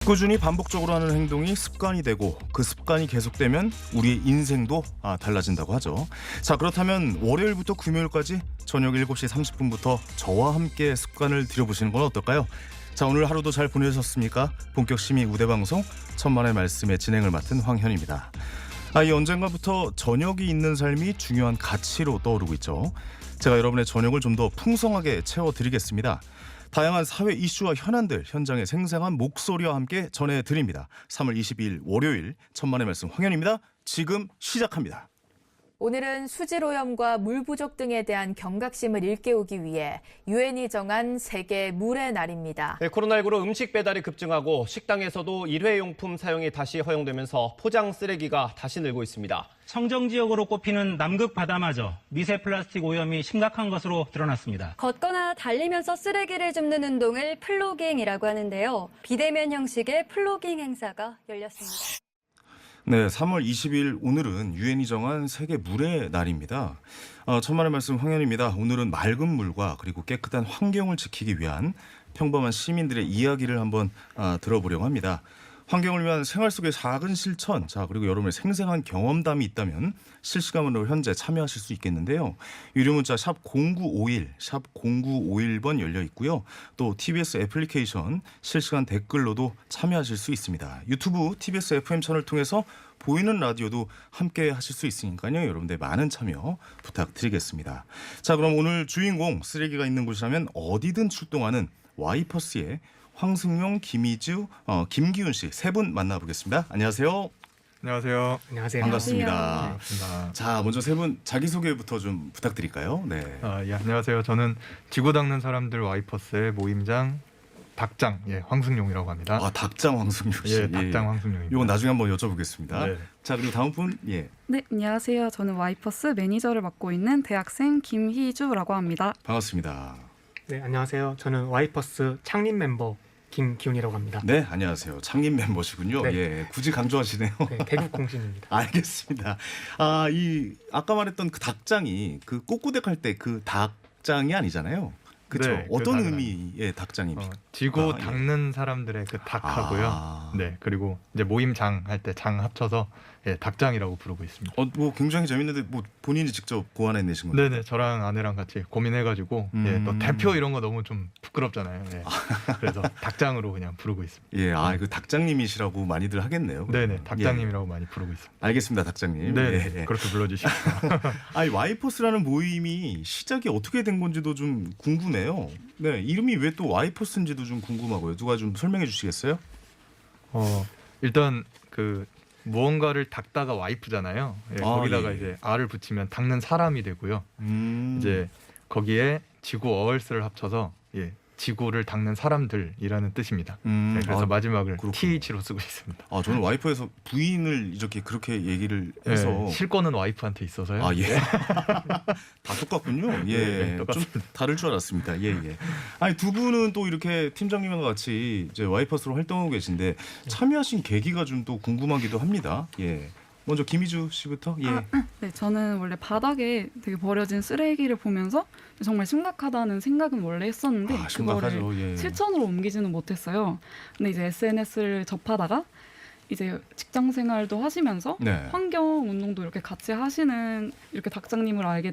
꾸준히 반복적으로 하는 행동이 습관이 되고 그 습관이 계속되면 우리의 인생도 달라진다고 하죠. 자, 그렇다면 월요일부터 금요일까지 저녁 7시 30분부터 저와 함께 습관을 들여보시는 건 어떨까요? 자, 오늘 하루도 잘 보내셨습니까? 본격 심의 우대 방송 천만의 말씀의 진행을 맡은 황현입니다. 이 언젠가부터 저녁이 있는 삶이 중요한 가치로 떠오르고 있죠. 제가 여러분의 저녁을 좀 더 풍성하게 채워드리겠습니다. 다양한 사회 이슈와 현안들 현장의 생생한 목소리와 함께 전해드립니다. 3월 22일 월요일 천만의 말씀 황현입니다. 지금 시작합니다. 오늘은 수질오염과 물 부족 등에 대한 경각심을 일깨우기 위해 유엔이 정한 세계 물의 날입니다. 네, 코로나19로 음식 배달이 급증하고 식당에서도 일회용품 사용이 다시 허용되면서 포장 쓰레기가 다시 늘고 있습니다. 청정지역으로 꼽히는 남극 바다마저 미세 플라스틱 오염이 심각한 것으로 드러났습니다. 걷거나 달리면서 쓰레기를 줍는 운동을 플로깅이라고 하는데요. 비대면 형식의 플로깅 행사가 열렸습니다. 네, 3월 20일 오늘은 유엔이 정한 세계 물의 날입니다. 천만의 말씀 황현입니다. 오늘은 맑은 물과 그리고 깨끗한 환경을 지키기 위한 평범한 시민들의 이야기를 한번 들어보려고 합니다. 환경을 위한 생활 속의 작은 실천, 그리고 여러분의 생생한 경험담이 있다면 실시간으로 현재 참여하실 수 있겠는데요. 유료 문자 샵 0951, 샵 0951번 열려 있고요. 또 TBS 애플리케이션 실시간 댓글로도 참여하실 수 있습니다. 유튜브 TBS FM 채널을 통해서 보이는 라디오도 함께 하실 수 있으니까요. 여러분들 많은 참여 부탁드리겠습니다. 자, 그럼 오늘 주인공 쓰레기가 있는 곳이라면 어디든 출동하는 와이퍼스의 황승용, 김희주, 김기훈 씨 세 분 만나보겠습니다. 안녕하세요. 안녕하세요. 안녕하세요. 반갑습니다. 반갑습니다. 자, 먼저 세 분 자기소개부터 좀 부탁드릴까요? 네. 예, 안녕하세요. 저는 지구 닦는 사람들 와이퍼스의 모임장 닭장, 황승용이라고 합니다. 닭장 황승용 씨. 예, 닭장 황승용입니다. 이건 나중에 한번 여쭤보겠습니다. 네. 자, 그리고 다음 분, 네, 안녕하세요. 저는 와이퍼스 매니저를 맡고 있는 대학생 김희주라고 합니다. 반갑습니다. 네, 안녕하세요. 저는 와이퍼스 창립 멤버 김기훈이라고 합니다. 네, 안녕하세요. 창립 멤버시군요. 네. 예, 굳이 강조하시네요. 네, 대국 공신입니다. 알겠습니다. 아까 말했던 그 닭장이 그 꼬꾸댁 할 때 그 닭장이 아니잖아요. 그렇죠. 네, 어떤 그 의미의 닭장입니까? 지구 예. 닦는 사람들의 그 닭하고요. 네, 그리고 이제 모임장 할 때 장 합쳐서 닭장이라고 부르고 있습니다. 뭐 굉장히 재밌는데 뭐 본인이 직접 고안해내신 건가요? 네네, 저랑 아내랑 같이 고민해가지고 또 대표 이런 거 너무 좀 부끄럽잖아요. 그래서 닭장으로 그냥 부르고 있습니다. 예, 그 닭장님이시라고 많이들 하겠네요. 네네, 닭장님이라고 많이 부르고 있습니다. 알겠습니다, 닭장님. 네, 예. 그렇게 불러주시고. 와이퍼스라는 모임이 시작이 어떻게 된 건지도 좀 궁금해요. 네, 이름이 왜 또 와이퍼스인지도 좀 궁금하고요. 누가 좀 설명해 주시겠어요? 일단 그 무언가를 닦다가 와이프잖아요. 거기다가 이제 R을 붙이면 닦는 사람이 되고요. 이제 거기에 지구 어얼스를 합쳐서 지구를 닦는 사람들이라는 뜻입니다. 그래서 마지막을 그렇군요. TH로 쓰고 있습니다. 저는 와이프에서 부인을 이렇게 그렇게 얘기를 해서 실권은 와이프한테 있어서요. 예. 다 똑같군요. 예, 좀 다를 줄 알았습니다. 예. 아니, 두 분은 또 이렇게 팀장님과 같이 이제 와이퍼스로 활동하고 계신데 참여하신 계기가 좀 또 궁금하기도 합니다. 예. 먼저 김희주 씨부터. 예. 네, 저는 원래 바닥에 되게 버려진 쓰레기를 보면서 정말 심각하다는 생각은 원래 했었는데 심각하죠. 그거를 예. 실천으로 옮기지는 못했어요. 근데 이제 SNS를 접하다가 이제 직장 생활도 하시면서 네. 환경 운동도 이렇게 같이 하시는 이렇게 닭장님을 알게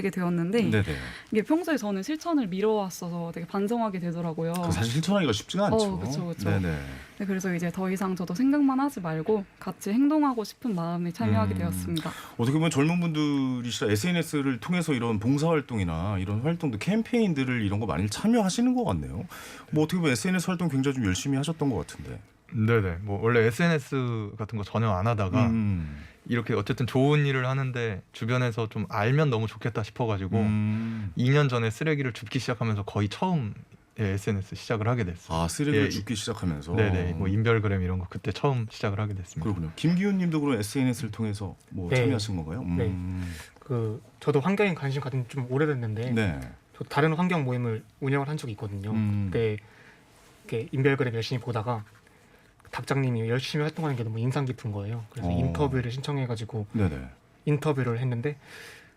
되었는데 네네. 이게 평소에 저는 실천을 미뤄왔어서 되게 반성하게 되더라고요. 사실 실천하기가 쉽지가 않죠. 그렇죠. 네네. 네, 그래서 이제 더 이상 저도 생각만 하지 말고 같이 행동하고 싶은 마음에 참여하게 되었습니다. 어떻게 보면 젊은 분들이시라 SNS를 통해서 이런 봉사활동이나 이런 활동들, 캠페인들을 이런 거 많이 참여하시는 것 같네요. 뭐 어떻게 보면 SNS 활동 굉장히 좀 열심히 하셨던 것 같은데. 네네. 뭐 원래 SNS 같은 거 전혀 안 하다가 이렇게 어쨌든 좋은 일을 하는데 주변에서 좀 알면 너무 좋겠다 싶어가지고 2년 전에 쓰레기를 줍기 시작하면서 거의 처음 SNS 시작을 하게 됐어요. 쓰레기를 줍기 시작하면서. 네네. 뭐 인별그램 이런 거 그때 처음 시작을 하게 됐습니다. 그렇군요. 김기훈님도 그럼 SNS를 통해서 뭐 네. 참여하신 건가요? 네. 저도 환경에 관심 가진 좀 오래됐는데 네. 저 다른 환경 모임을 운영을 한 적이 있거든요. 그때 이렇게 인별그램 열심히 보다가 닭장님이 열심히 활동하는 게 너무 인상 깊은 거예요. 그래서 인터뷰를 신청해가지고 네네. 인터뷰를 했는데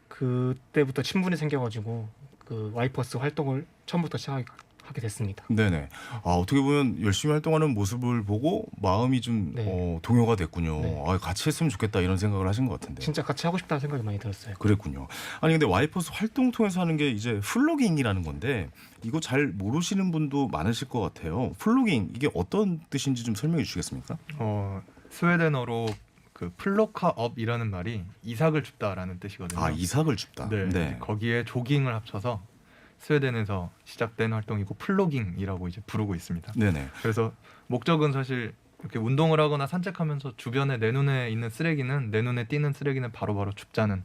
그때부터 친분이 생겨가지고 그 와이퍼스 활동을 처음부터 시작하게 하게 됐습니다. 네네. 어떻게 보면 열심히 활동하는 모습을 보고 마음이 좀 네. 동요가 됐군요. 네. 같이 했으면 좋겠다 이런 생각을 하신 것 같은데. 진짜 같이 하고 싶다는 생각이 많이 들었어요. 그랬군요. 아니 근데 와이퍼스 활동 통해서 하는 게 이제 플로깅이라는 건데 이거 잘 모르시는 분도 많으실 것 같아요. 플로깅 이게 어떤 뜻인지 좀 설명해 주시겠습니까? 스웨덴어로 그 플로카업이라는 말이 이삭을 줍다라는 뜻이거든요. 이삭을 줍다. 네, 이제 거기에 조깅을 합쳐서 스웨덴에서 시작된 활동이고 플로깅이라고 이제 부르고 있습니다. 네네. 그래서 목적은 사실 이렇게 운동을 하거나 산책하면서 주변에 내 눈에 있는 쓰레기는 내 눈에 띄는 쓰레기는 바로바로 줍자는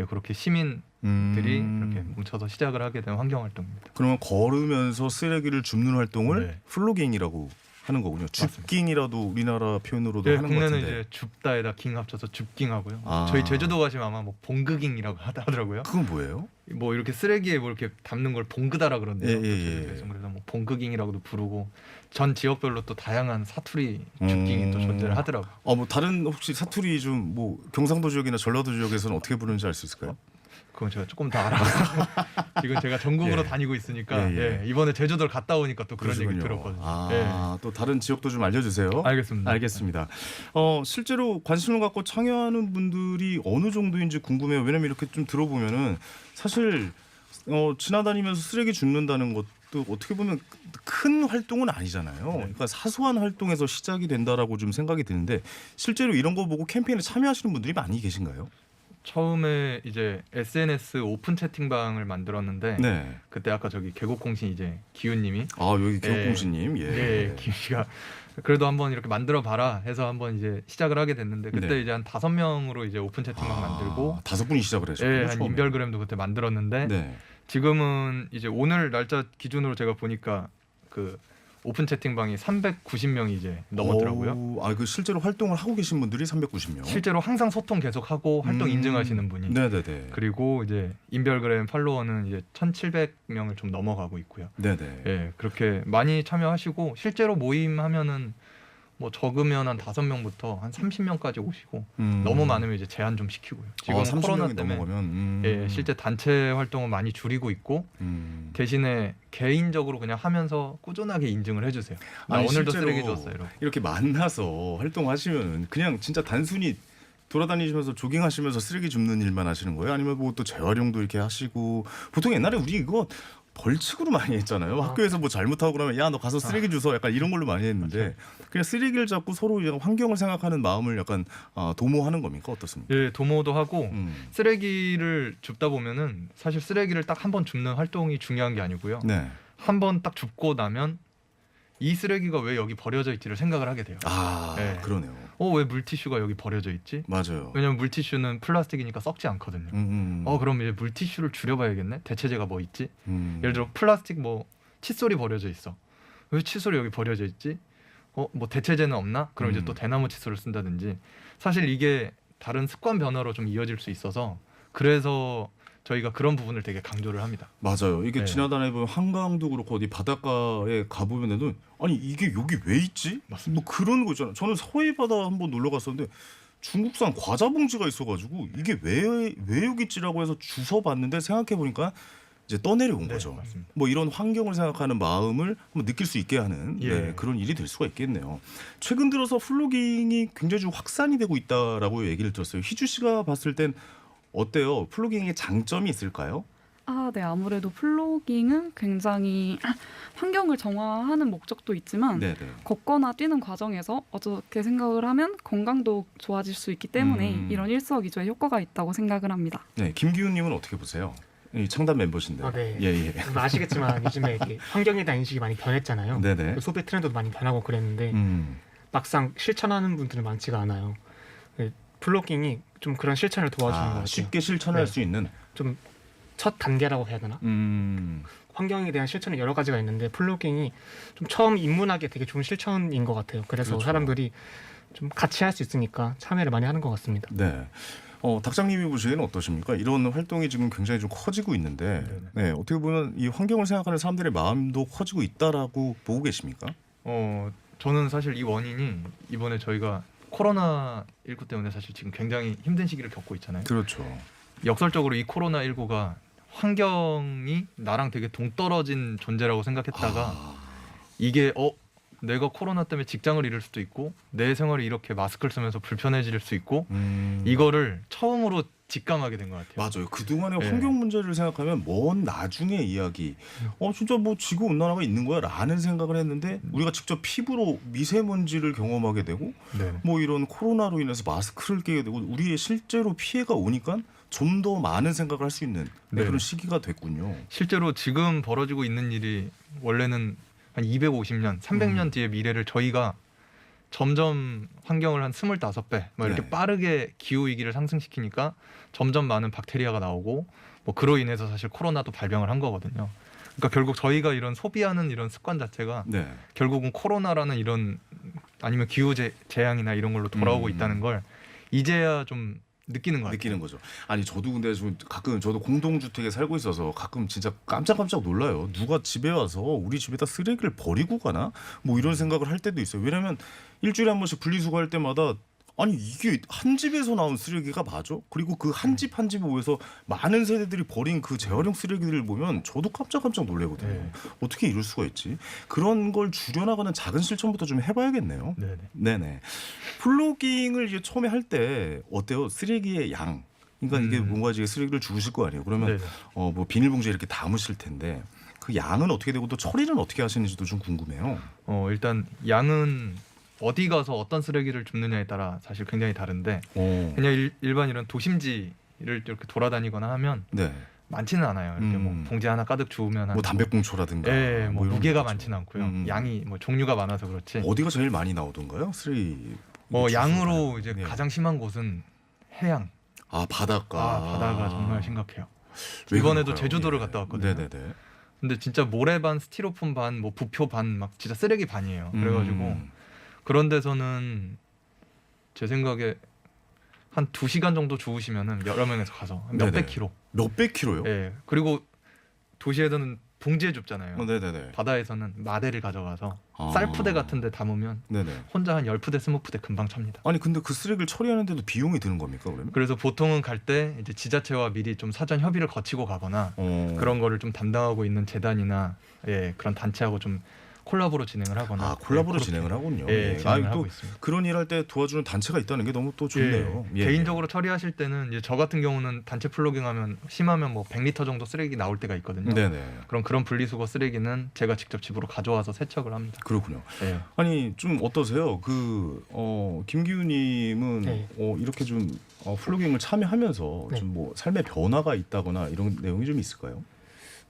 그렇게 시민들이 이렇게 뭉쳐서 시작을 하게 된 환경 활동입니다. 그러면 걸으면서 쓰레기를 줍는 활동을 네. 플로깅이라고 하는 거군요. 줍깅이라도 우리나라 표현으로도 네, 하는 것 국내는 같은데. 이제 줍다에다 깅 합쳐서 줍깅하고요. 아. 저희 제주도 가시면 아마 뭐 봉그깅이라고 하더라고요. 그건 뭐예요? 뭐 이렇게 쓰레기에 뭐 이렇게 담는 걸 봉그다라 그러는데요. 예. 그래서 뭐 봉그깅이라고도 부르고 전 지역별로 또 다양한 사투리 줍깅이 또 존재를 하더라고요. 뭐 다른 혹시 사투리 좀 뭐 경상도 지역이나 전라도 지역에서는 어떻게 부르는지 알 수 있을까요? 그건 제가 조금 더 알아서 지금 제가 전국으로 예. 다니고 있으니까 예. 이번에 제주도를 갔다 오니까 또 그런 얘기 그러시군요. 들었거든요. 또 다른 지역도 좀 알려주세요. 알겠습니다. 알겠습니다. 실제로 관심을 갖고 참여하는 분들이 어느 정도인지 궁금해요. 왜냐면 이렇게 좀 들어보면은 사실 지나다니면서 쓰레기 줍는다는 것도 어떻게 보면 큰 활동은 아니잖아요. 그러니까 사소한 활동에서 시작이 된다라고 좀 생각이 드는데 실제로 이런 거 보고 캠페인에 참여하시는 분들이 많이 계신가요? 처음에 이제 SNS 오픈 채팅방을 만들었는데 네. 그때 아까 저기 계곡공신 이제 기훈님이 여기 기업공신님. 기훈 씨가 그래도 한번 이렇게 만들어 봐라 해서 한번 이제 시작을 하게 됐는데 그때 네. 이제 한 5명으로 이제 오픈 채팅방 만들고 5분이 시작을 하셨군요. 한 처음에. 인별그램도 그때 만들었는데 네. 지금은 이제 오늘 날짜 기준으로 제가 보니까 그 오픈 채팅방이 390명이 이제 넘었더라고요. 그 실제로 활동을 하고 계신 분들이 390명. 실제로 항상 소통 계속하고 활동 인증하시는 분이. 네네네. 그리고 이제 인별그램 팔로워는 이제 1,700명을 좀 넘어가고 있고요. 네네. 예, 그렇게 많이 참여하시고 실제로 모임하면은 뭐 적으면 한 5명부터 한 30명까지 오시고 너무 많으면 이제 제한 좀 시키고요. 지금 30명이 코로나 때문에 넘어가면 예, 실제 단체 활동을 많이 줄이고 있고 대신에 개인적으로 그냥 하면서 꾸준하게 인증을 해주세요. 나 아니, 오늘도 실제로 쓰레기 줬어 이러고. 이렇게 만나서 활동하시면 그냥 진짜 단순히 돌아다니시면서 조깅하시면서 쓰레기 줍는 일만 하시는 거예요? 아니면 뭐 또 재활용도 이렇게 하시고 보통 옛날에 우리 이거 벌칙으로 많이 했잖아요. 학교에서 뭐 잘못하고 그러면 야 너 가서 쓰레기 주워 약간 이런 걸로 많이 했는데 그냥 쓰레기를 잡고 서로 환경을 생각하는 마음을 약간 도모하는 겁니까? 어떻습니까? 예, 도모도 하고 쓰레기를 줍다 보면은 사실 쓰레기를 딱 한 번 줍는 활동이 중요한 게 아니고요. 네. 한 번 딱 줍고 나면 이 쓰레기가 왜 여기 버려져 있지를 생각을 하게 돼요. 네. 그러네요. 왜 물티슈가 여기 버려져 있지? 맞아요. 왜냐면 물티슈는 플라스틱이니까 썩지 않거든요. 그럼 이제 물티슈를 줄여봐야겠네. 대체제가 뭐 있지? 예를 들어 플라스틱 뭐 칫솔이 버려져 있어. 왜 칫솔이 여기 버려져 있지? 뭐 대체제는 없나? 그럼 이제 또 대나무 칫솔을 쓴다든지. 사실 이게 다른 습관 변화로 좀 이어질 수 있어서 그래서 저희가 그런 부분을 되게 강조를 합니다. 맞아요. 이게 네. 지나다니다 보면 한강도 그렇고 어디 바닷가에 가보면은 아니 이게 여기 왜 있지? 맞습니다. 뭐 그런 거 있잖아요. 저는 서해 바다 한번 놀러 갔었는데 중국산 과자 봉지가 있어가지고 이게 왜 여기 있지라고 해서 주워 봤는데 생각해 보니까 이제 떠내려온 거죠. 맞습니다. 뭐 이런 환경을 생각하는 마음을 한번 느낄 수 있게 하는 그런 일이 될 수가 있겠네요. 최근 들어서 플로깅이 굉장히 좀 확산이 되고 있다라고 얘기를 들었어요. 희주 씨가 봤을 땐 어때요? 플로깅의 장점이 있을까요? 네. 아무래도 플로깅은 굉장히 환경을 정화하는 목적도 있지만 네네. 걷거나 뛰는 과정에서 어떻게 생각을 하면 건강도 좋아질 수 있기 때문에 이런 일석이조의 효과가 있다고 생각을 합니다. 네, 김기훈님은 어떻게 보세요? 이 창단 멤버신데. 네. 예. 아시겠지만 요즘에 이렇게 환경에 대한 인식이 많이 변했잖아요. 네네. 소비 트렌드도 많이 변하고 그랬는데 막상 실천하는 분들은 많지가 않아요. 플로깅이 좀 그런 실천을 도와주는 것 같아요. 쉽게 실천할 수 있는. 좀 첫 단계라고 해야 되나? 환경에 대한 실천은 여러 가지가 있는데 플로깅이 좀 처음 입문하기에 되게 좋은 실천인 것 같아요. 그래서 그렇죠. 사람들이 좀 같이 할 수 있으니까 참여를 많이 하는 것 같습니다. 네. 닭장님이 보시기에는 어떠십니까? 이런 활동이 지금 굉장히 좀 커지고 있는데, 네, 어떻게 보면 이 환경을 생각하는 사람들의 마음도 커지고 있다라고 보고 계십니까? 저는 사실 이 원인이 이번에 저희가 코로나19 때문에 사실 지금 굉장히 힘든 시기를 겪고 있잖아요. 그렇죠. 역설적으로 이 코로나19가 환경이 나랑 되게 동떨어진 존재라고 생각했다가 이게 내가 코로나 때문에 직장을 잃을 수도 있고 내 생활이 이렇게 마스크를 쓰면서 불편해질 수 있고 이거를 처음으로 직감하게 된 것 같아요. 맞아요. 그동안의 네. 환경 문제를 생각하면 먼 나중의 이야기. 진짜 뭐 지구 온난화가 있는 거야 라는 생각을 했는데 우리가 직접 피부로 미세먼지를 경험하게 되고 네. 뭐 이런 코로나로 인해서 마스크를 끼게 되고 우리의 실제로 피해가 오니까 좀 더 많은 생각을 할 수 있는 네. 그런 시기가 됐군요. 실제로 지금 벌어지고 있는 일이 원래는 한 250년, 300년 뒤의 미래를 저희가 점점 환경을 한 25배 막 이렇게 네. 빠르게 기후 위기를 상승시키니까 점점 많은 박테리아가 나오고 뭐 그로 인해서 사실 코로나도 발병을 한 거거든요. 그러니까 결국 저희가 이런 소비하는 이런 습관 자체가 네. 결국은 코로나라는 이런 아니면 기후 재앙이나 이런 걸로 돌아오고 있다는 걸 이제야 좀 느끼는 것 같아요. 느끼는 거죠. 아니 저도 근데 좀 가끔 저도 공동주택에 살고 있어서 가끔 진짜 깜짝깜짝 놀라요. 누가 집에 와서 우리 집에다 쓰레기를 버리고 가나? 뭐 이런 생각을 할 때도 있어요. 왜냐하면 일주일에 한 번씩 분리수거할 때마다 아니 이게 한 집에서 나온 쓰레기가 맞아? 그리고 그 한 집 한 집에 모여서 많은 세대들이 버린 그 재활용 쓰레기들을 보면 저도 깜짝깜짝 놀래거든요. 네. 어떻게 이럴 수가 있지? 그런 걸 줄여나가는 작은 실천부터 좀 해봐야겠네요. 네네. 네네. 플로깅을 이제 처음에 할 때 어때요? 쓰레기의 양. 그러니까 이게 뭔가 이제 쓰레기를 주우실 거 아니에요. 그러면 네네. 뭐 비닐봉지에 이렇게 담으실 텐데 그 양은 어떻게 되고 또 처리는 어떻게 하시는지도 좀 궁금해요. 일단 양은 어디 가서 어떤 쓰레기를 줍느냐에 따라 사실 굉장히 다른데 그냥 일반 이런 도심지를 이렇게 돌아다니거나 하면 네. 많지는 않아요. 이렇게 뭐 봉지 하나 가득 주우면 뭐 담배꽁초라든가. 예, 뭐 이런 무게가 거죠. 많지는 않고요. 양이 뭐 종류가 많아서 그렇지. 어디가 제일 많이 나오던가요? 쓰레기. 양으로 이제 네. 가장 심한 곳은 해양. 바닷가. 바다가 정말 심각해요. 왜 이번에도 그럴까요? 제주도를 예. 갔다 왔거든요. 네네네. 근데 진짜 모래 반, 스티로폼 반, 뭐 부표 반, 막 진짜 쓰레기 반이에요. 그래가지고 그런 데서는 제 생각에 한 2시간 정도 주우시면은 여러 명에서 가서 네네. 몇백 킬로. 몇백 킬로요? 예. 그리고 도시에서는 봉지에 줍잖아요. 네네네. 바다에서는 마대를 가져가서 아. 쌀푸대 같은 데 담으면 네네. 혼자 한 10푸대, 20푸대 금방 찹니다. 아니 근데 그 쓰레기를 처리하는데도 비용이 드는 겁니까 그러면? 그래서 보통은 갈 때 이제 지자체와 미리 좀 사전 협의를 거치고 가거나 그런 거를 좀 담당하고 있는 재단이나 그런 단체하고 좀 콜라보로 진행을 하거나 콜라보로 그렇게, 진행을 하군요. 진행을 하고 또 있습니다. 그런 일 할 때 도와주는 단체가 있다는 게 너무 또 좋네요. 예. 개인적으로 처리하실 때는 이제 저 같은 경우는 단체 플로깅하면 심하면 뭐 100리터 정도 쓰레기 나올 때가 있거든요. 네네. 그런 분리수거 쓰레기는 제가 직접 집으로 가져와서 세척을 합니다. 그렇군요. 예. 아니 좀 어떠세요? 김기훈님은 네. 이렇게 좀 플로깅을 참여하면서 네. 좀 뭐 삶의 변화가 있다거나 이런 내용이 좀 있을까요?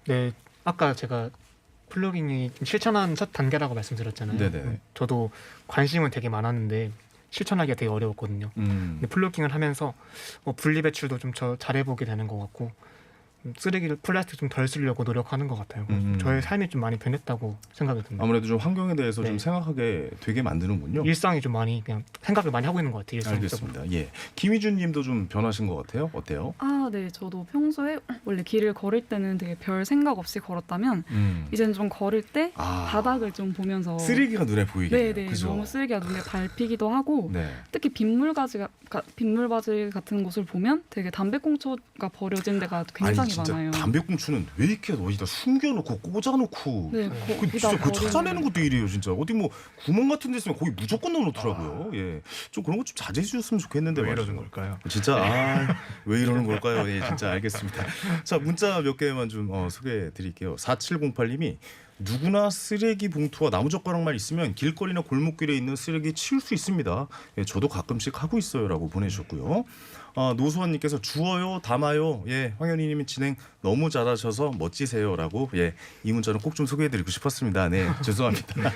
네, 아까 제가 플로깅이 좀 실천한 첫 단계라고 말씀드렸잖아요. 네네. 저도 관심은 되게 많았는데 실천하기가 되게 어려웠거든요. 근데 플로깅을 하면서 분리배출도 좀 잘해보게 되는 것 같고 쓰레기를 플라스틱 좀 덜 쓰려고 노력하는 것 같아요. 그래서 저의 삶이 좀 많이 변했다고 생각이 듭니다. 아무래도 좀 환경에 대해서 좀 네. 생각하게 되게 만드는군요. 일상이 좀 많이 그냥 생각을 많이 하고 있는 것 같아요. 일상적으로. 알겠습니다. 예, 김희준님도 좀 변하신 것 같아요. 어때요? 네. 저도 평소에 원래 길을 걸을 때는 되게 별 생각 없이 걸었다면 이제는 좀 걸을 때 바닥을 좀 보면서 쓰레기가 눈에 보이게 네네. 그죠? 너무 쓰레기가 눈에 밟히기도 하고 네. 특히 빗물바지 같은 곳을 보면 되게 담배꽁초가 버려진 데가 굉장히 진짜 많아요. 담배꽁초는 왜 이렇게 어디다 숨겨놓고 꽂아놓고 네, 그 진짜 그거 찾아내는 것도 일이에요 진짜. 어디 뭐 구멍 같은 데 있으면 거기 무조건 넣어놓더라고요. 예, 좀 그런 거 좀 자제해 주셨으면 좋겠는데 왜 말이죠. 이러는 걸까요? 진짜 왜 이러는 걸까요? 예, 진짜 알겠습니다. 자, 문자 몇 개만 좀 소개해 드릴게요. 4708님이 누구나 쓰레기 봉투와 나무젓가락만 있으면 길거리나 골목길에 있는 쓰레기 치울 수 있습니다. 예, 저도 가끔씩 하고 있어요라고 보내주셨고요. 노수환님께서 주워요, 담아요. 예, 황현희님이 진행 너무 잘하셔서 멋지세요라고. 예, 이 문자는 꼭 좀 소개해드리고 싶었습니다. 네, 죄송합니다.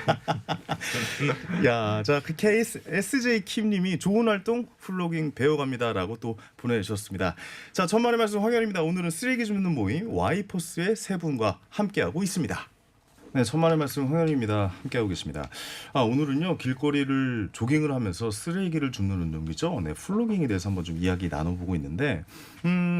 야, 자, 그 SJ 킴님이 좋은 활동 플로깅 배워갑니다라고 또 보내주셨습니다. 자, 천만의 말씀 황현희입니다. 오늘은 쓰레기 줍는 모임 와이퍼스의 세 분과 함께하고 있습니다. 네, 천만의 말씀 황현희입니다. 함께하고 계십니다. 오늘은요 길거리를 조깅을 하면서 쓰레기를 줍는 운동이죠. 네, 플로깅에 대해서 한번 좀 이야기 나눠보고 있는데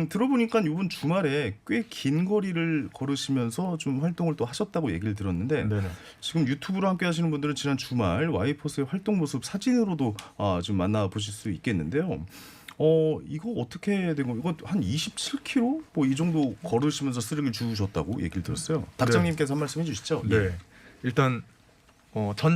들어보니까 이번 주말에 꽤 긴 거리를 걸으시면서 좀 활동을 또 하셨다고 얘기를 들었는데 네네. 지금 유튜브로 함께하시는 분들은 지난 주말 와이퍼스의 활동 모습 사진으로도 좀 만나보실 수 있겠는데요. 이거 어떻게 된 거? 이거 한 27km 뭐 이 정도 걸으시면서 쓰레기를 주우셨다고 얘기를 들었어요. 닭장님께서 한 말씀 해주시죠. 네. 예. 일단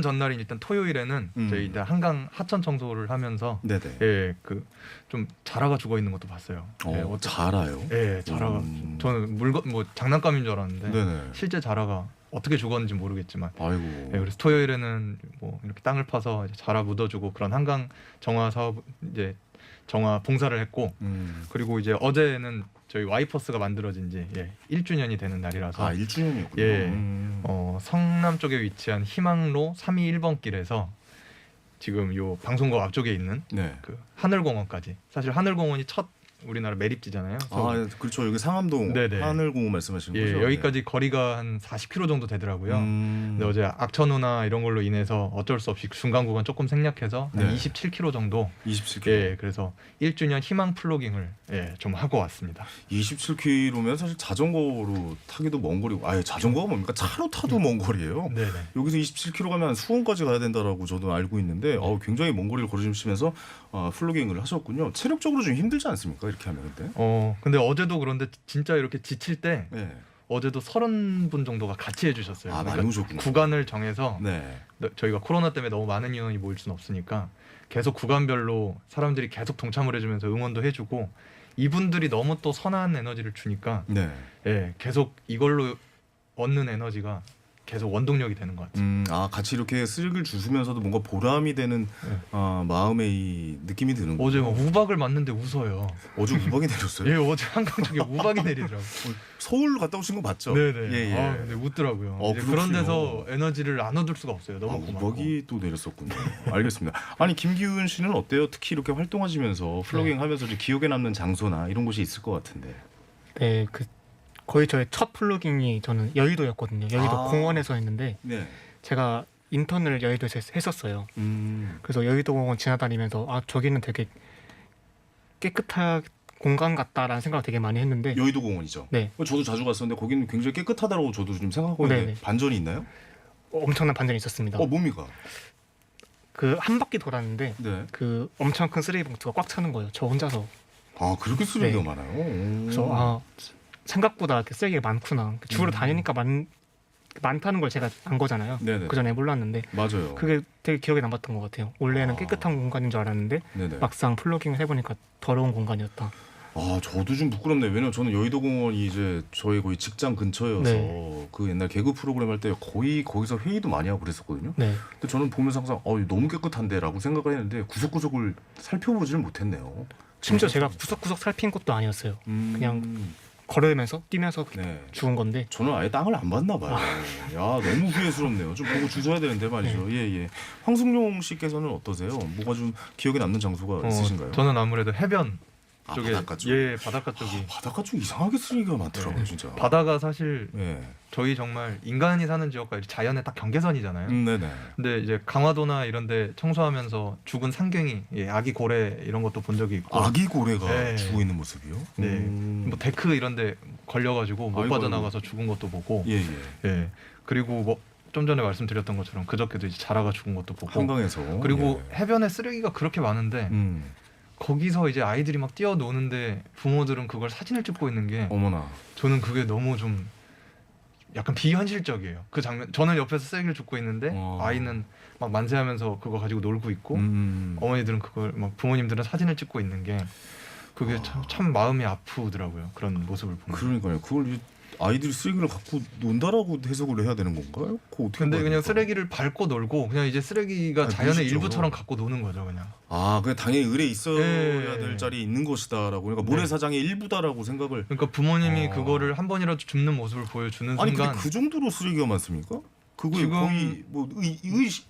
전날인 일단 토요일에는 저희 일단 한강 하천 청소를 하면서 네네. 예, 그 좀 자라가 죽어 있는 것도 봤어요. 예, 자라요? 예, 자라가 저는 물건 뭐 장난감인 줄 알았는데 네네. 실제 자라가 어떻게 죽었는지 모르겠지만 아이고. 예, 그래서 토요일에는 뭐 이렇게 땅을 파서 이제 자라 묻어주고 그런 한강 정화 사업 이제 정화 봉사를 했고 그리고 이제 어제는 저희 와이퍼스가 만들어진 지 1주년이 되는 날이라서 1주년이었군요. 예, 성남 쪽에 위치한 희망로 321번 길에서 지금 요 방송국 앞쪽에 있는 네. 그 하늘공원까지 사실 하늘공원이 첫 우리나라 매립지잖아요. 그렇죠. 여기 상암동 네네. 하늘공원 말씀하시는 예, 거죠? 여기까지 거리가 한 40km 정도 되더라고요. 근데 어제 악천후나 이런 걸로 인해서 어쩔 수 없이 중간 구간 조금 생략해서 한 네. 27km 정도 27km. 예, 그래서 1주년 희망 플로깅을 좀 하고 왔습니다. 27km면 사실 자전거로 타기도 먼 거리고, 자전거가 뭡니까? 차로 타도 먼 거리예요. 네네. 여기서 27km 가면 수원까지 가야 된다라고 저도 알고 있는데, 굉장히 먼 거리를 걸으시면서 플로깅을 하셨군요. 체력적으로 좀 힘들지 않습니까? 이렇게 하면 근데. 근데 어제도 그런데 진짜 이렇게 지칠 때 네. 어제도 30분 정도가 같이 해주셨어요. 많이 오셨군요. 구간을 정해서 네. 저희가 코로나 때문에 너무 많은 인원이 모일 수는 없으니까 계속 구간별로 사람들이 계속 동참을 해주면서 응원도 해주고 이분들이 너무 또 선한 에너지를 주니까 네. 계속 이걸로 얻는 에너지가 계속 원동력이 되는 것 같아요. 같이 이렇게 쓰레기를 주시면서도 뭔가 보람이 되는 마음의 이 느낌이 드는 거죠. 어제 막 우박을 맞는데 웃어요. 어제 우박이 내렸어요? 예, 어제 한강 쪽에 우박이 내리더라고요. 서울 갔다 오신 거 맞죠? 네네. 예. 근데 웃더라고요. 이제 그렇군요. 그런 데서 에너지를 안 얻을 수가 없어요. 너무 고맙고. 우박이 또 내렸었군요. 알겠습니다. 아니 김기훈 씨는 어때요? 특히 이렇게 활동하시면서 플로깅하면서 좀 기억에 남는 장소나 이런 곳이 있을 것 같은데. 네, 거의 저의 첫 플로깅이 저는 여의도였거든요. 여의도 공원에서 했는데 네. 제가 인턴을 여의도에서 했었어요. 그래서 여의도 공원 지나다니면서 저기는 되게 깨끗한 공간 같다라는 생각을 되게 많이 했는데 여의도 공원이죠. 네. 저도 자주 갔었는데 거기는 굉장히 깨끗하다고 저도 좀 생각하고 있는데 네네. 반전이 있나요? 엄청난 반전이 있었습니다. 뭡니까? 그 한 바퀴 돌았는데 네. 그 엄청 큰 쓰레기 봉투가 꽉 차는 거예요. 저 혼자서. 그렇게 쓰레기가 네. 많아요? 그래서 생각보다 이렇게 쓰레기가 많구나. 주로 다니니까 많다는 걸 제가 안 거잖아요. 네네. 그 전에 몰랐는데 맞아요. 그게 되게 기억에 남았던 것 같아요. 원래는 깨끗한 공간인 줄 알았는데 네네. 막상 플로깅을 해보니까 더러운 공간이었다. 저도 좀 부끄럽네요. 왜냐면 저는 여의도 공원이 이제 저희 거의 직장 근처여서 네. 그 옛날 개그 프로그램 할 때 거의 거기서 회의도 많이 하고 그랬었거든요. 네. 근데 저는 보면서 항상 너무 깨끗한데라고 생각을 했는데 구석구석을 살펴보지는 못했네요. 심지어 제가 구석구석 살핀 것도 아니었어요. 그냥 걸으면서 뛰면서 네. 죽은 건데 저는 아예 땅을 안 봤나 봐요. 야 너무 후회스럽네요. 좀 보고 주셔야 되는데 말이죠. 예. 황승용 씨께서는 어떠세요? 뭐가 좀 기억에 남는 장소가 있으신가요? 저는 아무래도 해변 쪽에 바닷가 쪽. 바닷가 쪽이 바닷가 쪽 이상하게 쓰레기가 많더라고요, 진짜. 바다가 사실 예. 저희 정말 인간이 사는 지역과 자연의 딱 경계선이잖아요. 네네. 근데 이제 강화도나 이런데 청소하면서 죽은 상갱이, 아기 고래 이런 것도 본 적이 있고, 아기 고래가 네. 죽어 있는 모습이요? 네, 뭐 데크 이런데 걸려가지고 못 아이고, 빠져나가서 죽은 것도 보고, 예. 그리고 뭐 좀 전에 말씀드렸던 것처럼 그저께도 이제 자라가 죽은 것도 보고, 한강에서. 그리고 예. 해변에 쓰레기가 그렇게 많은데 거기서 이제 아이들이 막 뛰어노는데 부모들은 그걸 사진을 찍고 있는 게 어머나. 저는 그게 너무 좀 약간 비현실적이에요. 그 장면 저는 옆에서 쓰레기를 줍고 있는데 아이는 막 만세하면서 그거 가지고 놀고 있고 어머니들은 그걸 막 부모님들은 사진을 찍고 있는 게 그게 참 마음이 아프더라고요. 그런 모습을 보면. 그러니까요. 그걸 이제 아이들이 쓰레기를 갖고 논다라고 해석을 해야 되는 건가요? 그거 어떻게 근데 봐야 그냥 될까? 쓰레기를 밟고 놀고 그냥 이제 쓰레기가 자연의 무의식적으로. 일부처럼 갖고 노는 거죠, 그냥. 그냥 당연히 을에 있어야 네. 될 자리에 있는 것이다라고. 그러니까 모래사장의 일부다라고 생각을. 그러니까 부모님이 그거를 한 번이라도 줍는 모습을 보여주는 아니 순간 근데 그 정도로 쓰레기가 많습니까? 그거 지금- 거의 뭐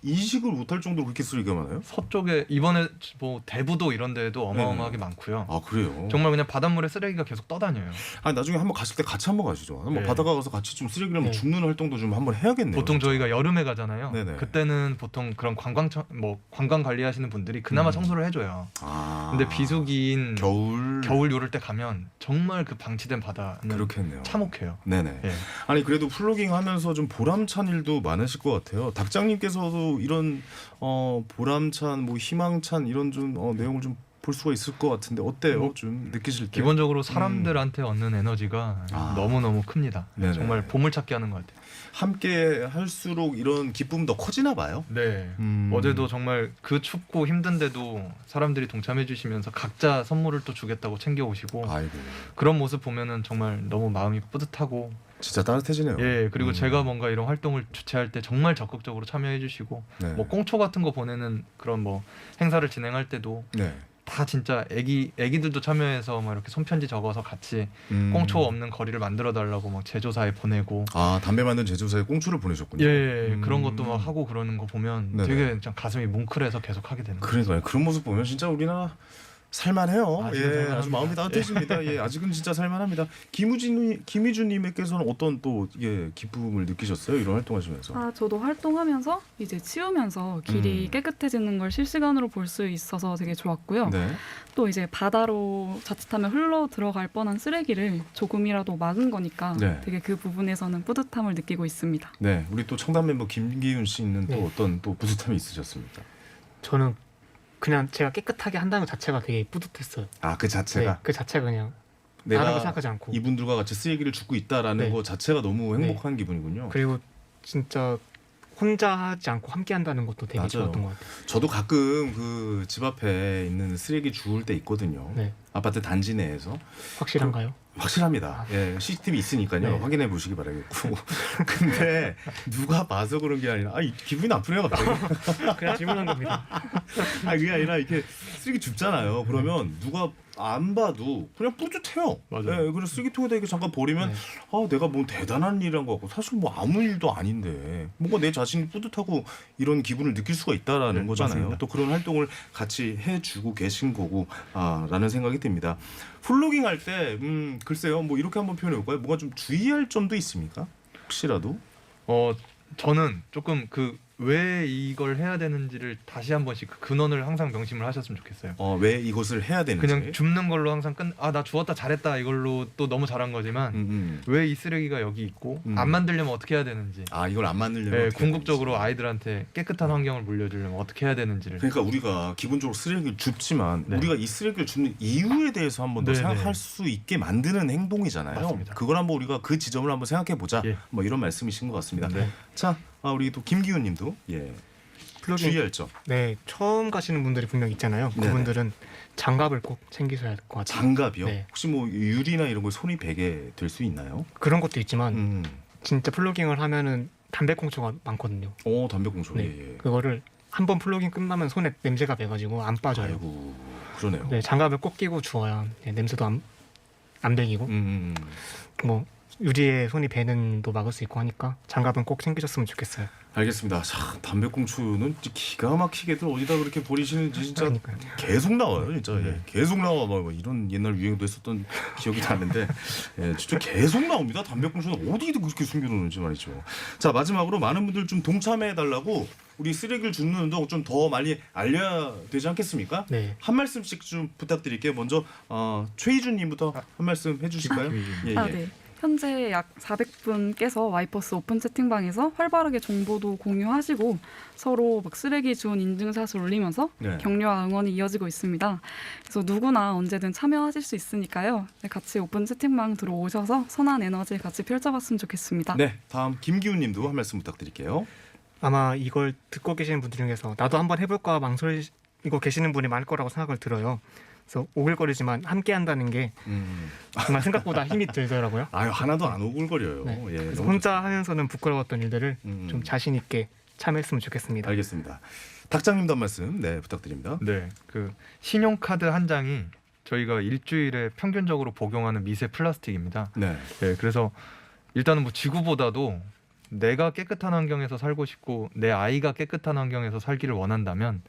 인식을 못할 정도로 그렇게 쓰레기가 많아요? 서쪽에 이번에 뭐 대부도 이런 데에도 어마어마하게 많고요. 그래요? 정말 그냥 바닷물에 쓰레기가 계속 떠다녀요. 나중에 한번 가실 때 같이 한번 가시죠. 한번 네. 바다가 가서 같이 좀 쓰레기를 한번 네. 줍는 활동도 좀 한번 해야겠네요. 보통 진짜. 저희가 여름에 가잖아요. 네네. 그때는 보통 그런 관광 관리하시는 분들이 그나마 청소를 해줘요. 근데 비수기인 겨울 요럴 때 가면 정말 그 방치된 바다는 그렇겠네요. 참혹해요. 네네. 예. 아니 그래도 플로깅 하면서 좀 보람찬 일도 많으실 것 같아요. 닭장님께서도 이런 보람찬, 뭐 희망찬 이런 좀 내용을 좀 볼 수가 있을 것 같은데 어때요? 뭐, 좀 느끼실 때? 기본적으로 사람들한테 얻는 에너지가 너무너무 큽니다. 네네. 정말 보물찾기 하는 것 같아요. 함께 할수록 이런 기쁨 더 커지나 봐요. 네. 어제도 정말 그 춥고 힘든데도 사람들이 동참해 주시면서 각자 선물을 또 주겠다고 챙겨 오시고 아이고, 그런 모습 보면은 정말 너무 마음이 뿌듯하고 진짜 따뜻해지네요. 예, 그리고 제가 뭔가 이런 활동을 주최할 때 정말 적극적으로 참여해 주시고 네. 뭐 꽁초 같은 거 보내는 그런 뭐 행사를 진행할 때도 네. 다 진짜 애기들도 참여해서 막 이렇게 손편지 적어서 같이 꽁초 없는 거리를 만들어 달라고 막 제조사에 보내고 아, 담배 만든 제조사에 꽁초를 보내셨군요. 예, 그런 것도 막 하고 그러는 거 보면 네네. 되게 그냥 가슴이 뭉클해서 계속 하게 되는 거예요. 그러니까요. 그런 모습 보면 진짜 우리나라 살만해요. 아직은 예, 살만합니다. 아주 마음이 따뜻해집니다. 예, 아직은 진짜 살만합니다. 김희준님께서는 어떤 또 기쁨을 느끼셨어요? 이런 활동하시면서? 아, 저도 활동하면서 이제 치우면서 길이 깨끗해지는 걸 실시간으로 볼 수 있어서 되게 좋았고요. 네. 또 이제 바다로 자칫하면 흘러 들어갈 뻔한 쓰레기를 조금이라도 막은 거니까 네. 되게 그 부분에서는 뿌듯함을 느끼고 있습니다. 네, 우리 또 청담 멤버 김기훈 씨는 또 네. 어떤 또 뿌듯함이 있으셨습니까? 저는 그냥 제가 깨끗하게 한다는 것 자체가 되게 뿌듯했어요. 아, 그 자체가 네, 그 자체가 그냥 다른 거 내가 생각하지 않고. 이분들과 같이 쓰레기를 줍고 있다라는 네. 것 자체가 너무 행복한 기분이군요. 그리고 진짜 혼자 하지 않고 함께 한다는 것도 되게 맞아요. 좋았던 것 같아요. 저도 가끔 그 집 앞에 있는 쓰레기 주울 때 있거든요. 네. 아파트 단지 내에서. 확실한가요? 확실합니다. 예, CCTV 있으니까요. 네. 확인해 보시기 바라겠고. 근데 누가 봐서 그런 게 아니라 기분이 나쁘네요, 갑자기. 그냥 질문한 겁니다. 그게 아니라 이렇게 쓰레기 줍잖아요. 그러면 누가 안 봐도 그냥 뿌듯해요. 맞아요. 예, 그래서 쓰레기통에다 이렇게 잠깐 버리면 네. 내가 뭐 대단한 일한 것 같고 사실 뭐 아무 일도 아닌데 뭔가 내 자신이 뿌듯하고 이런 기분을 느낄 수가 있다라는 네, 거잖아요. 맞습니다. 또 그런 활동을 같이 해주고 계신 거고 라는 생각이 듭니다. 플로깅 할 때 글쎄요, 뭐 이렇게 한번 표현해 볼까요? 뭔가 좀 주의할 점도 있습니까? 혹시라도? 저는 조금 왜 이걸 해야 되는지를 다시 한 번씩 그 근원을 항상 명심을 하셨으면 좋겠어요. 왜 이것을 해야 되는지. 그냥 줍는 걸로 항상 나 주웠다 잘했다 이걸로 또 너무 잘한 거지만 왜 이 쓰레기가 여기 있고 안 만들려면 어떻게 해야 되는지 이걸 안 만들려면 네, 어떻게 해야 궁극적으로 되는지. 아이들한테 깨끗한 환경을 물려주려면 어떻게 해야 되는지를 그러니까 우리가 기본적으로 쓰레기를 줍지만 네. 우리가 이 쓰레기를 줍는 이유에 대해서 한번 더 네네. 생각할 수 있게 만드는 행동이잖아요. 맞습니다. 그걸 한번 우리가 그 지점을 한번 생각해 보자. 예. 뭐 이런 말씀이신 것 같습니다. 네. 자, 우리 또 김기훈님도 플러깅 주의할 점. 네, 처음 가시는 분들이 분명 있잖아요. 네네. 그분들은 장갑을 꼭 챙기셔야 할 것 같아요. 장갑이요? 네. 혹시 뭐 유리나 이런 걸 손이 베게 될 수 있나요? 그런 것도 있지만 음. 진짜 플러깅을 하면은 담배꽁초가 많거든요. 담배꽁초. 네, 예. 그거를 한 번 플러깅 끝나면 손에 냄새가 배가지고 안 빠져요. 아이고, 그러네요. 네, 장갑을 꼭 끼고 주워야 냄새도 안 배기고 뭐 유리에 손이 배는도 막을 수 있고 하니까 장갑은 꼭 챙기셨으면 좋겠어요. 알겠습니다. 자, 담배꽁초는 기가 막히게들 어디다 그렇게 버리시는지 진짜 그러니까요. 계속 나와요, 진짜. 예. 계속 나와. 뭐 이런 옛날 유행도 했었던 기억이 나는데, 진짜 계속 나옵니다. 담배꽁초는 어디도 그렇게 숨겨놓는지 말이죠. 자, 마지막으로 많은 분들 좀 동참해 달라고 우리 쓰레기를 줍는 운동 좀 더 많이 알려야 되지 않겠습니까? 네. 한 말씀씩 좀 부탁드릴게요. 먼저 최희준님부터 한 말씀 해주실까요? 예, 예. 네. 현재 약 400분께서 와이퍼스 오픈 채팅방에서 활발하게 정보도 공유하시고 서로 막 쓰레기 주운 인증샷을 올리면서 네. 격려와 응원이 이어지고 있습니다. 그래서 누구나 언제든 참여하실 수 있으니까요. 네, 같이 오픈 채팅방 들어오셔서 선한 에너지 같이 펼쳐봤으면 좋겠습니다. 네, 다음 김기훈님도 한 말씀 부탁드릴게요. 아마 이걸 듣고 계시는 분들 중에서 나도 한번 해볼까 망설이고 계시는 분이 많을 거라고 생각을 들어요. 그래서 오글거리지만 함께 한다는 게 정말 생각보다 힘이 들더라고요. 하나도 안 오글거려요. 네. 예, 그래서 너무 혼자 하면서는 부끄러웠던 일들을 좀 자신 있게 참여했으면 좋겠습니다. 알겠습니다. 닭장님도 한 말씀 부탁드립니다. 네, 신용카드 한 장이 저희가 일주일에 평균적으로 복용하는 미세 플라스틱입니다. 네. 네, 그래서 일단은 뭐 지구보다도 내가 깨끗한 환경에서 살고 싶고 내 아이가 깨끗한 환경에서 살기를 원한다면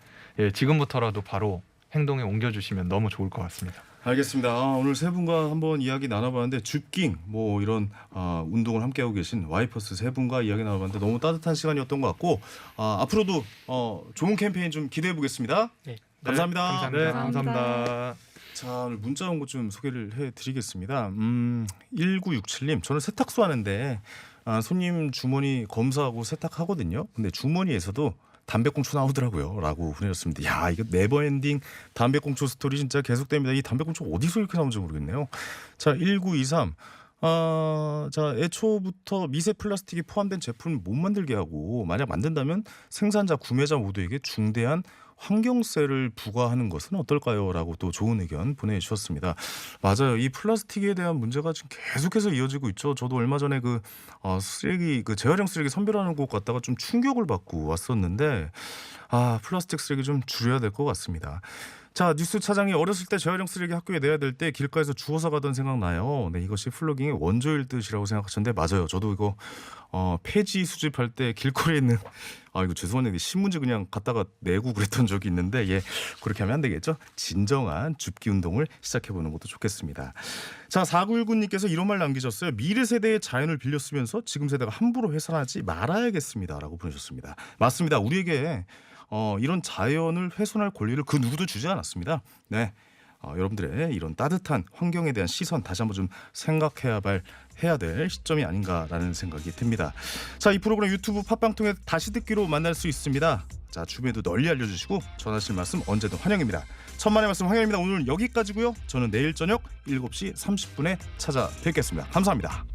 지금부터라도 바로 행동에 옮겨주시면 너무 좋을 것 같습니다. 알겠습니다. 오늘 세 분과 한번 이야기 나눠봤는데 줍깅 뭐 이런 운동을 함께하고 계신 와이퍼스 세 분과 이야기 나눠봤는데 너무 따뜻한 시간이었던 것 같고 앞으로도 좋은 캠페인 좀 기대해 보겠습니다. 네. 감사합니다. 네, 감사합니다. 감사합니다. 자, 오늘 문자 온 거 좀 소개를 해드리겠습니다. 1967님, 저는 세탁소 하는데 손님 주머니 검사하고 세탁하거든요. 근데 주머니에서도 담배꽁초 나오더라고요. 라고 보내셨습니다. 야, 이거 네버엔딩 담배꽁초 스토리 진짜 계속됩니다. 이 담배꽁초 어디서 이렇게 나온지 모르겠네요. 자, 1923. 자, 애초부터 미세 플라스틱이 포함된 제품을 못 만들게 하고 만약 만든다면 생산자, 구매자 모두에게 중대한 환경세를 부과하는 것은 어떨까요? 라고 또 좋은 의견 보내주셨습니다. 맞아요. 이 플라스틱에 대한 문제가 지금 계속해서 이어지고 있죠. 저도 얼마 전에 쓰레기, 재활용 쓰레기 선별하는 곳 갔다가 좀 충격을 받고 왔었는데, 플라스틱 쓰레기 좀 줄여야 될 것 같습니다. 자, 뉴스 차장이 어렸을 때 재활용 쓰레기 학교에 내야 될 때 길가에서 주워서 가던 생각나요. 네, 이것이 플로깅의 원조일 듯이라고 생각하셨는데 맞아요. 저도 이거 폐지 수집할 때 길거리에 있는 이거 죄송한데 신문지 그냥 갖다가 내고 그랬던 적이 있는데 그렇게 하면 안 되겠죠. 진정한 줍기 운동을 시작해보는 것도 좋겠습니다. 자, 4919님께서 이런 말 남기셨어요. 미래 세대의 자연을 빌려 쓰면서 지금 세대가 함부로 훼손하지 말아야겠습니다. 라고 보내셨습니다. 맞습니다. 우리에게 이런 자연을 훼손할 권리를 그 누구도 주지 않았습니다. 네, 여러분들의 이런 따뜻한 환경에 대한 시선 다시 한번 좀 해야 될 시점이 아닌가라는 생각이 듭니다. 자, 이 프로그램 유튜브 팟빵 통해 다시 듣기로 만날 수 있습니다. 자, 주변에도 널리 알려주시고 전하실 말씀 언제든 환영입니다. 천만의 말씀 황현입니다. 오늘 여기까지고요. 저는 내일 저녁 7시 30분에 찾아뵙겠습니다. 감사합니다.